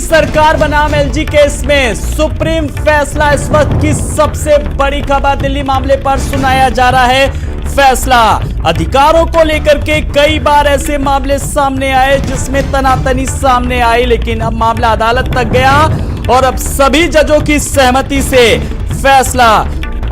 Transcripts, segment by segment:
सरकार बनाम LG case में सुप्रीम फैसला। इस वक्त की सबसे बड़ी खबर, दिल्ली मामले पर सुनाया जा रहा है फैसला। अधिकारों को लेकर के कई बार ऐसे मामले सामने आए जिसमें तनातनी सामने आई, लेकिन अब मामला अदालत तक गया और अब सभी जजों की सहमति से फैसला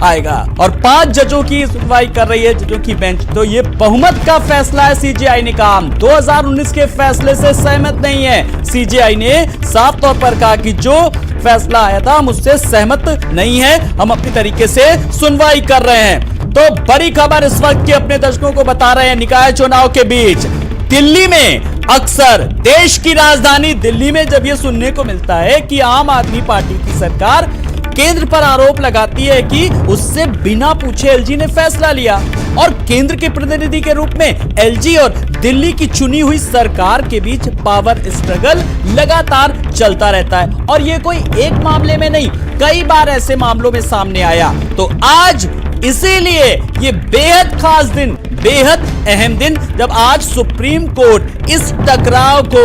आएगा और 5 जजों की सुनवाई कर रही है जजों की बेंच। तो ये बहुमत का फैसला है, सीजेआई ने कहा 2019 के फैसले से सहमत नहीं है। सीजेआई ने साफ तौर पर कहा कि जो फैसला आया था हम उससे सहमत नहीं है, हम अपनी तरीके से सुनवाई कर रहे हैं। तो बड़ी खबर इस वक्त की अपने दर्शकों को बता रहे हैं, निकाय चुनाव के बीच दिल्ली में अक्सर देश की राजधानी दिल्ली में जब यह सुनने को मिलता है कि आम आदमी पार्टी की सरकार केंद्र पर आरोप लगाती है कि उससे बिना पूछे एलजी ने फैसला लिया और केंद्र के प्रतिनिधि के रूप में एलजी और दिल्ली की चुनी हुई सरकार के बीच पावर स्ट्रगल लगातार चलता रहता है और ये कोई एक मामले में नहीं, कई बार ऐसे मामलों में सामने आया। तो आज इसीलिए ये बेहद खास दिन, बेहद अहम दिन, जब आज सुप्रीम कोर्ट इस टकराव को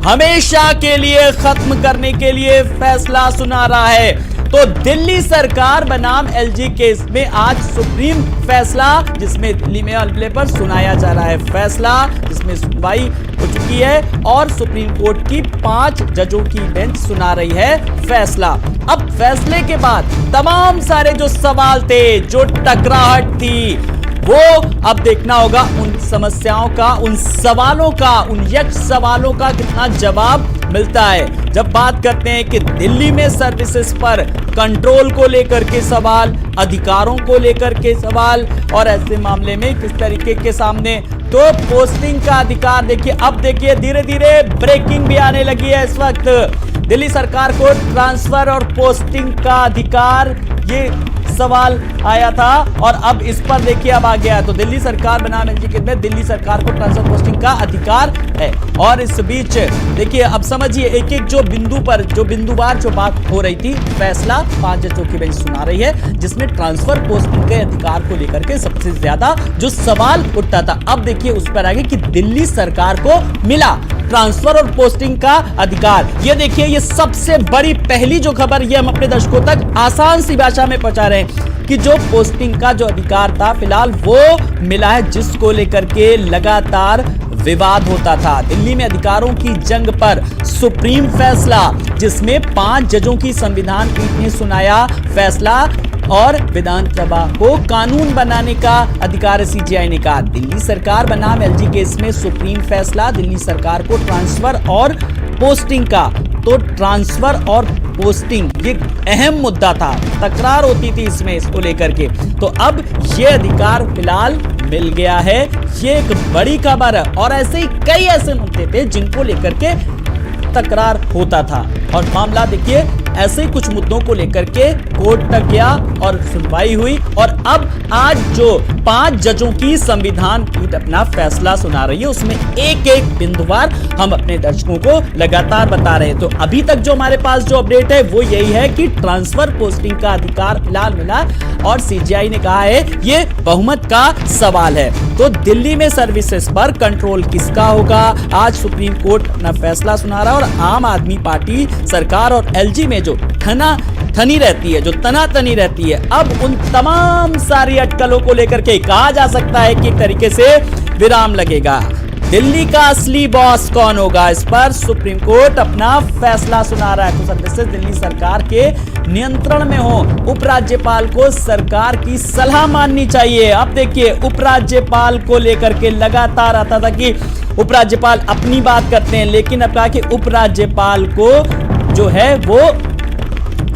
हमेशा के लिए खत्म करने के लिए फैसला सुना रहा है। तो दिल्ली सरकार बनाम एलजी केस में आज सुप्रीम फैसला, जिसमें दिल्ली में मामले पर सुनाया जा रहा है फैसला, जिसमें सुनवाई हो चुकी है और सुप्रीम कोर्ट की 5 जजों की बेंच सुना रही है फैसला। अब फैसले के बाद तमाम सारे जो सवाल थे, जो टकराहट थी, वो अब देखना होगा उन समस्याओं का, उन सवालों का, उन यक्ष सवालों का कितना जवाब मिलता है। जब बात करते हैं कि दिल्ली में सर्विसेज पर कंट्रोल को लेकर के सवाल, अधिकारों को लेकर के सवाल और ऐसे मामले में किस तरीके के सामने तो पोस्टिंग का अधिकार, देखिए अब देखिए धीरे धीरे ब्रेकिंग भी आने लगी है। इस वक्त दिल्ली सरकार को ट्रांसफर और पोस्टिंग का अधिकार, ये सवाल आया था और अब इस पर देखिए अब आ गया। तो दिल्ली सरकार बनाम एलजी केस में दिल्ली सरकार को ट्रांसफर पोस्टिंग का अधिकार है और इस बीच देखिए अब समझिए एक एक जो बिंदु पर, जो बिंदुवार जो बात हो रही थी, फैसला 5 जजों की बेंच सुना रही है, जिसमें ट्रांसफर पोस्टिंग के अधिकार को लेकर के सबसे ज्यादा जो सवाल उठता था, अब देखिए उस पर आगे कि दिल्ली सरकार को मिला ट्रांसफर और पोस्टिंग का अधिकार। ये देखिए ये सबसे बड़ी पहली जो खबर, ये हम अपने दर्शकों तक आसान सी भाषा में पहुंचा रहे हैं कि जो पोस्टिंग का जो अधिकार था फिलहाल वो मिला है, जिसको लेकर के लगातार विवाद होता था। दिल्ली में अधिकारों की जंग पर सुप्रीम फैसला, जिसमें 5 जजों की संविधान पीठ ने सुनाया फैसला और विधानसभा को कानून बनाने का अधिकार सीजेआई ने कहा। दिल्ली सरकार बनाम एलजी केस में सुप्रीम फैसला, दिल्ली सरकार को ट्रांसफर और पोस्टिंग का। तो ट्रांसफर और पोस्टिंग ये अहम मुद्दा था, तकरार होती थी इसमें, इसको लेकर के। तो अब ये अधिकार फिलहाल मिल गया है, ये एक बड़ी खबर है और ऐसे ही कई ऐसे मुद्दे थे जिनको लेकर के तकरार होता था और मामला देखिए ऐसे ही कुछ मुद्दों को लेकर के कोर्ट तक गया और सुनवाई हुई और अब आज जो 5 जजों की संविधान पीठ अपना फैसला सुना रही है, उसमें एक एक बिंदुवार हम अपने दर्शकों को लगातार बता रहे हैं। तो अभी तक जो हमारे पास जो अपडेट है वो यही है कि ट्रांसफर पोस्टिंग का अधिकार फिलहाल मिला और सीजेआई ने कहा है ये बहुमत का सवाल है। तो दिल्ली में सर्विसेज पर कंट्रोल किसका होगा, आज सुप्रीम कोर्ट अपना फैसला सुना रहा है और आम आदमी पार्टी सरकार और एलजी में जो ठनी रहती है, जो तनातनी रहती है, अब उन तमाम सारी अटकलों को लेकर के कहा जा सकता है कि एक तरीके से विराम लगेगा। दिल्ली का असली बॉस कौन होगा, इस पर सुप्रीम कोर्ट अपना फैसला सुना रहा है। तो सर्विसेज दिल्ली सरकार के नियंत्रण में हो, उपराज्यपाल को सरकार की सलाह माननी चाहिए। अब देखिए उपराज्यपाल को लेकर के लगातार आता था कि उपराज्यपाल अपनी बात करते हैं, लेकिन अब कहा कि उपराज्यपाल को जो है वो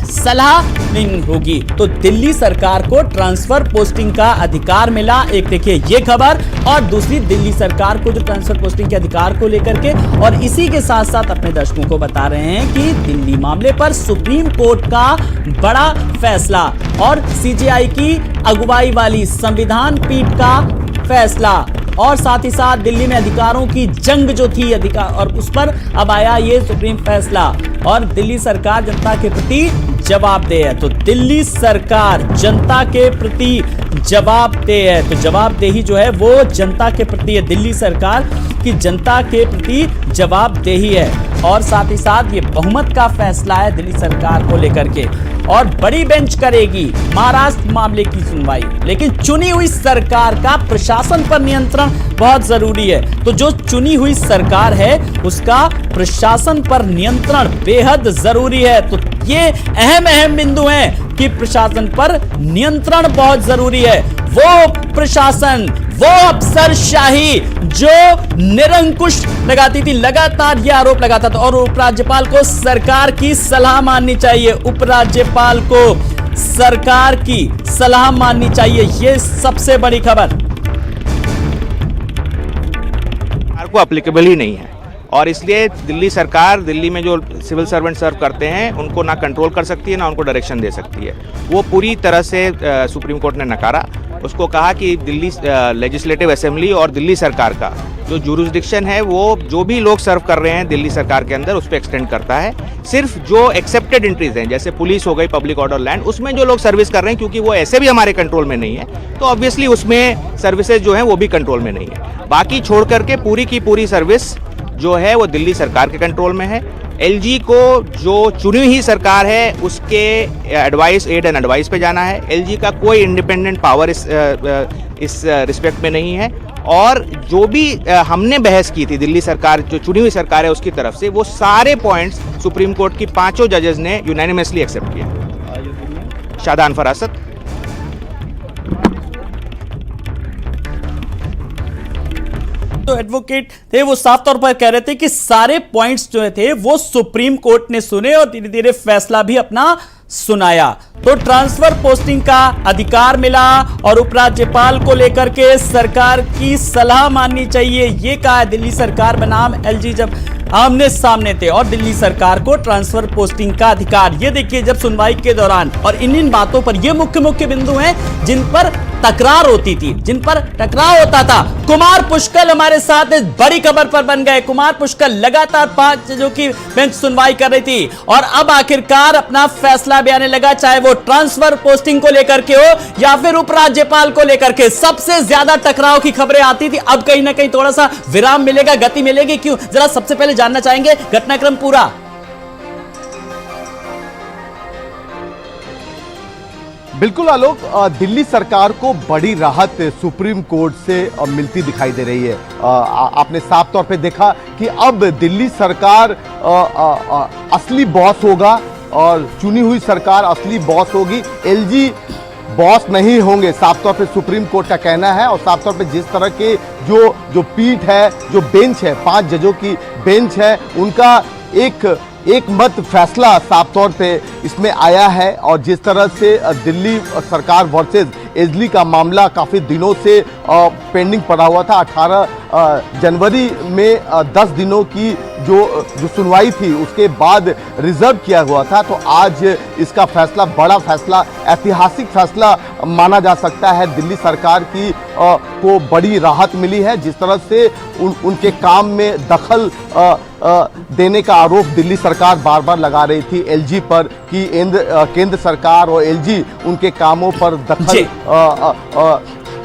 सलाह नहीं होगी। तो दिल्ली सरकार को ट्रांसफर पोस्टिंग का अधिकार मिला, एक देखिए ये खबर, और दूसरी दिल्ली सरकार को जो ट्रांसफर पोस्टिंग के अधिकार को लेकर के, और इसी के साथ साथ अपने दर्शकों को बता रहे हैं कि दिल्ली मामले पर सुप्रीम कोर्ट का बड़ा फैसला और सीजेआई की अगुवाई वाली संविधान पीठ का फैसला और साथ ही साथ दिल्ली में अधिकारों की जंग जो थी अधिकार, और उस पर अब आया ये सुप्रीम फैसला और दिल्ली सरकार जनता के प्रति जवाबदेह है। तो दिल्ली सरकार जनता के प्रति जवाबदेह है, तो जवाबदेही जो है वो जनता के प्रति है। दिल्ली सरकार कि जनता के प्रति जवाबदेही है और साथ ही साथ ये बहुमत का फैसला है दिल्ली सरकार को लेकर के और बड़ी बेंच करेगी महाराष्ट्र मामले की सुनवाई। लेकिन चुनी हुई सरकार का प्रशासन पर नियंत्रण बहुत जरूरी है। तो जो चुनी हुई सरकार है उसका प्रशासन पर नियंत्रण बेहद जरूरी है। तो ये अहम बिंदु हैं कि प्रशासन पर नियंत्रण बहुत जरूरी है। वो प्रशासन, वो अफसरशाही जो निरंकुश लगाती थी, लगातार ये आरोप लगाता था और उपराज्यपाल को सरकार की सलाह माननी चाहिए। उपराज्यपाल को सरकार की सलाह माननी चाहिए, ये सबसे बड़ी खबर। को एप्लीकेबल ही नहीं है और इसलिए दिल्ली सरकार, दिल्ली में जो सिविल सर्वेंट सर्व करते हैं उनको ना कंट्रोल कर सकती है ना उनको डायरेक्शन दे सकती है। वो पूरी तरह से सुप्रीम कोर्ट ने नकारा। उसको कहा कि दिल्ली लेजिस्लेटिव असेंबली और दिल्ली सरकार का जो जुरिस्डिक्शन है वो जो भी लोग सर्व कर रहे हैं दिल्ली सरकार के अंदर उस पर एक्सटेंड करता है। सिर्फ जो एक्सेप्टेड एंट्रीज हैं जैसे पुलिस हो गई, पब्लिक ऑर्डर, लैंड, उसमें जो लोग सर्विस कर रहे हैं क्योंकि वो ऐसे भी हमारे कंट्रोल में नहीं है तो ऑब्वियसली उसमें सर्विसेज जो हैं वो भी कंट्रोल में नहीं है। बाकी छोड़ करके पूरी की पूरी सर्विस जो है वो दिल्ली सरकार के कंट्रोल में है। एलजी को जो चुनी हुई सरकार है उसके एडवाइस, एड एंड एडवाइस पे जाना है। एलजी का कोई इंडिपेंडेंट पावर इस रिस्पेक्ट में नहीं है और जो भी हमने बहस की थी दिल्ली सरकार, जो चुनी हुई सरकार है उसकी तरफ से, वो सारे पॉइंट्स सुप्रीम कोर्ट की 5 जजेस ने यूनानिमसली एक्सेप्ट किया। शादान फरासत। तो एडवोकेट थे वो साफ तौर पर कह रहे थे कि सारे पॉइंट्स जो थे वो सुप्रीम कोर्ट ने सुने और धीरे धीरे फैसला भी अपना सुनाया। तो ट्रांसफर पोस्टिंग का अधिकार मिला और उपराज्यपाल को लेकर के सरकार की सलाह माननी चाहिए, ये कहा है दिल्ली सरकार बनाम एलजी जब आमने सामने थे और दिल्ली सरकार को ट्रांसफर पोस्टिंग का अधिकार। ये देखिए जब सुनवाई के दौरान और इन बातों पर ये मुख्य बिंदु हैं जिन पर तकरार होती थी, जिन पर टकराव होता था। कुमार पुष्कर हमारे साथ इस बड़ी खबर पर बन गए। कुमार पुष्कर लगातार 5 जजों की बेंच सुनवाई कर रही थी और अब आखिरकार अपना फैसला भी आने लगा, चाहे वो ट्रांसफर पोस्टिंग को लेकर के हो या फिर उपराज्यपाल को लेकर के। सबसे ज्यादा टकराव की खबरें आती थी, अब कहीं ना कहीं थोड़ा सा विराम मिलेगा, गति मिलेगी। क्यों, जरा सबसे पहले जानना चाहेंगे घटनाक्रम पूरा। बिल्कुल आलोक, दिल्ली सरकार को बड़ी राहत सुप्रीम कोर्ट से मिलती दिखाई दे रही है। आपने साफ तौर पे देखा कि अब दिल्ली सरकार असली बॉस होगा और चुनी हुई सरकार असली बॉस होगी। एलजी बॉस नहीं होंगे, साफ तौर पे सुप्रीम कोर्ट का कहना है। और साफ तौर पे जिस तरह के जो पीठ है, जो बेंच है, 5 जजों की बेंच है, उनका एक मत फैसला साफ तौर पे इसमें आया है। और जिस तरह से दिल्ली सरकार वर्सेस एजली का मामला काफ़ी दिनों से पेंडिंग पड़ा हुआ था, 18 जनवरी में 10 दिनों की जो सुनवाई थी उसके बाद रिजर्व किया हुआ था, तो आज इसका फैसला, बड़ा फैसला, ऐतिहासिक फैसला माना जा सकता है। दिल्ली सरकार की को बड़ी राहत मिली है। जिस तरह से उनके काम में दखल देने का आरोप दिल्ली सरकार बार बार लगा रही थी एलजी पर कि केंद्र सरकार और एलजी उनके कामों पर दखल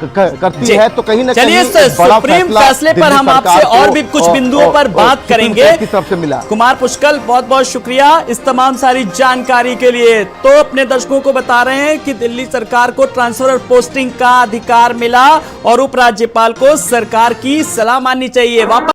करती है, तो कहीं ना कहीं सुप्रीम फैसले पर हम आपसे और भी कुछ बिंदुओं पर बात करेंगे। की तरफ से मिला। कुमार पुष्कर, बहुत बहुत शुक्रिया इस तमाम सारी जानकारी के लिए। तो अपने दर्शकों को बता रहे हैं कि दिल्ली सरकार को ट्रांसफर और पोस्टिंग का अधिकार मिला और उपराज्यपाल को सरकार की सलाह माननी चाहिए। वापस